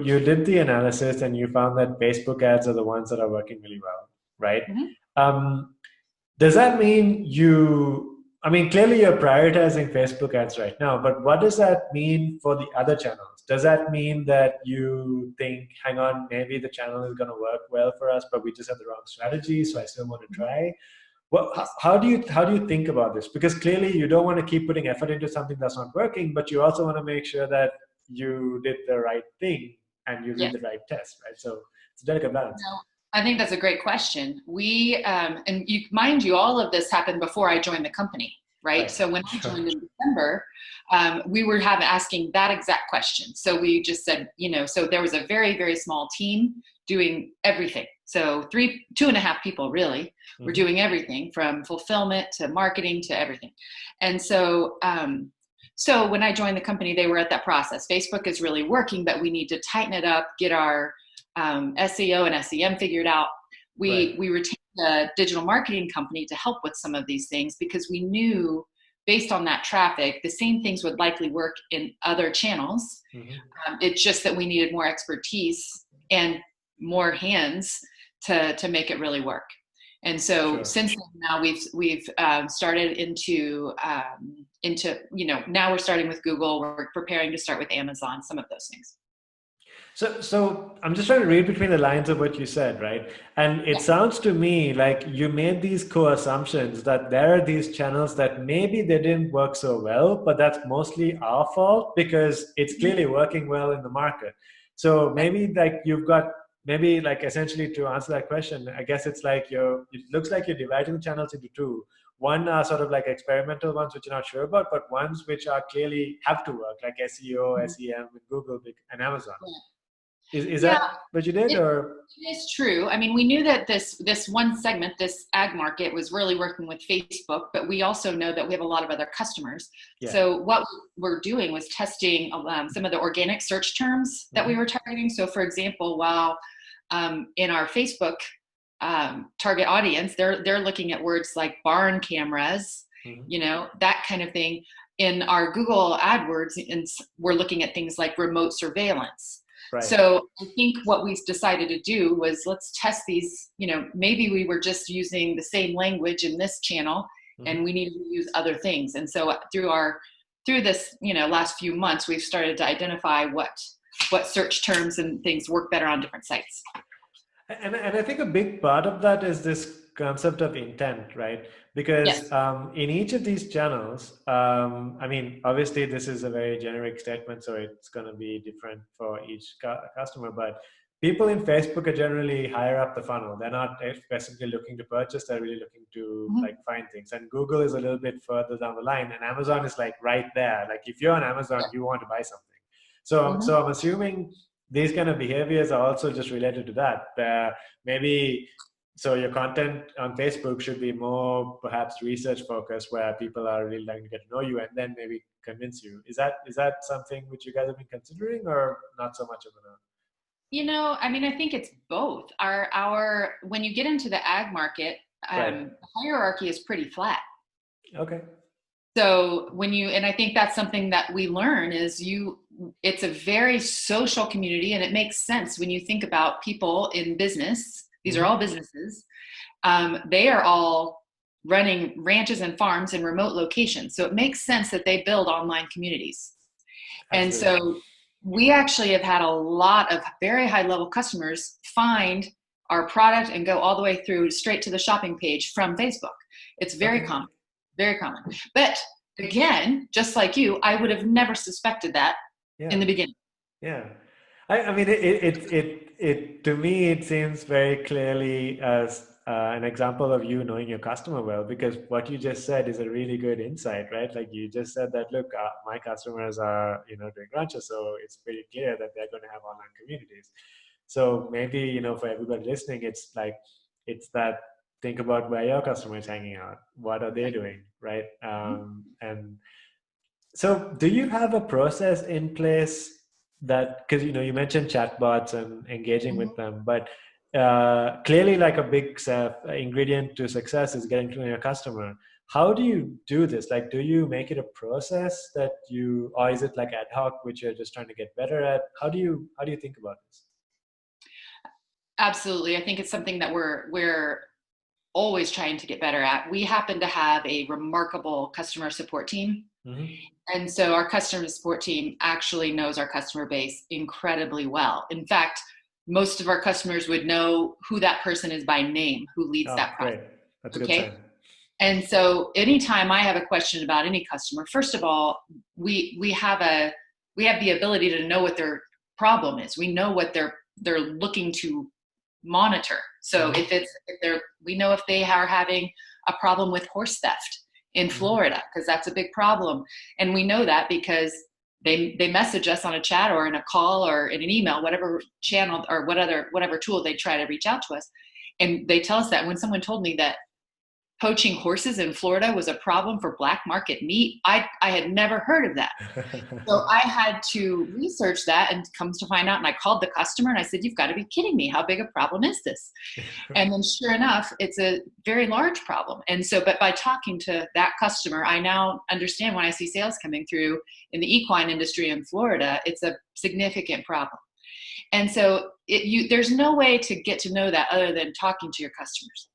you did the analysis and you found that Facebook ads are the ones that are working really well, right? Mhm. Um, does that mean I mean, clearly you're prioritizing Facebook ads right now, but what does that mean for the other channels? Does that mean that you think, hang on, maybe the channel is going to work well for us, but we just have the wrong strategy, so I still want to Mhm. try? Well, Yes. how do you think about this? Because clearly you don't want to keep putting effort into something that's not working, but you also want to make sure that you did the right thing and you did Yes. the right test, right? So it's a delicate balance. No, I think that's a great question. And mind you, all of this happened before I joined the company, right? Right. So when I Sure. joined in December, we were asking that exact question. So we just said, so there was a very, very small team doing everything. So two and a half people really were Hmm. doing everything from fulfillment to marketing to everything. And so when I joined the company, they were at that process. Facebook is really working, but we need to tighten it up, get our SEO and SEM figured out. Right. We retained a digital marketing company to help with some of these things because we knew based on that traffic, the same things would likely work in other channels. Hmm. It's just that we needed more expertise and more hands to make it really work. And so Sure. since then, now we've started into now we're starting with Google. We're preparing to start with Amazon. Some of those things. So I'm just trying to read between the lines of what you said, right? And it Yeah. sounds to me like you made these co-assumptions that there are these channels that maybe they didn't work so well, but that's mostly our fault because it's Mhm. clearly working well in the market. So Right. maybe like you've got maybe like essentially to answer that question, I guess it's like it looks like you're dividing the channels into two. One are sort of like experimental ones which you're not sure about, but ones which are clearly have to work, like SEO, Mhm. SEM, with Google and Amazon. Is Yeah, that what you did, it, or it is true. I mean, we knew that this one segment, this ag market, was really working with Facebook, but we also know that we have a lot of other customers. yeah? So what we're doing was testing some of the organic search terms that we Hmm. were targeting. So, for example, while in our Facebook target audience, they're looking at words like barn cameras, Hmm. that kind of thing. In our Google AdWords, and we're looking at things like remote surveillance. Right. So I think what we decided to do was let's test these. Maybe we were just using the same language in this channel, Hmm. and we needed to use other things. And so through this last few months, we've started to identify what search terms and things work better on different sites. And I think a big part of that is this concept of intent, right? Because Yes. in each of these channels, I mean, obviously this is a very generic statement, so it's going to be different for each customer. But people in Facebook are generally higher up the funnel. They're not specifically looking to purchase; they're really looking to Mhm. like find things. And Google is a little bit further down the line, and Amazon is like right there. Like if you're on Amazon, you want to buy something. So Mhm. I'm assuming these kind of behaviors are also just related to that. Maybe so your content on Facebook should be more perhaps research focused, where people are really like to get to know you and then maybe convince you. Is that something which you guys have been considering, or not so much of a I mean, I think it's both. Our when you get into the ag market, right? the hierarchy is pretty flat. Okay. So and I think that's something that we learn is it's a very social community, and it makes sense when you think about people in business. These are all Hmm. businesses. They are all running ranches and farms in remote locations. So it makes sense that they build online communities. And Absolutely. so we actually have had a lot of very high level customers find our product and go all the way through straight to the shopping page from Facebook. It's very Okay. common, very common. But again, just like you, I would have never suspected that in Yeah. the beginning. Yeah. I mean, to me, it seems very clearly as an example of you knowing your customer well, because what you just said is a really good insight, right? Like you just said that, look, my customers are, doing ranches, so it's pretty clear that they're going to have online communities. So maybe, for everybody listening, it's like, it's that think about where your customer is hanging out. What are they Right. doing, right? Mhm. And so, do you have a process in place that, because you mentioned chatbots and engaging Mhm. with them, but clearly, like a big ingredient to success is getting to know your customer. How do you do this? Like, do you make it a process that you, or is it like ad hoc, which you're just trying to get better at? How do you think about this? Absolutely. I think it's something that we're always trying to get better at. We happen to have a remarkable customer support team. Hmm. And so our customer support team actually knows our customer base incredibly well. In fact, most of our customers would know who that person is by name who leads Oh, that process. great. That's a good Okay. sign. And so anytime I have a question about any customer, first of all, we have the ability to know what their problem is. We know what they're looking to monitor. So Hmm. if they're we know if they are having a problem with horse theft in Hmm. Florida, because that's a big problem. And we know that because they message us on a chat or in a call or in an email, whatever channel or whatever tool they try to reach out to us. And they tell us that. When someone told me that poaching horses in Florida was a problem for black market meat, I had never heard of that. So I had to research that and comes to find out, and I called the customer and I said, "You've got to be kidding me. How big a problem is this?" And then sure enough, it's a very large problem. And so, but by talking to that customer, I now understand when I see sales coming through in the equine industry in Florida, it's a significant problem. And so there's no way to get to know that other than talking to your customers.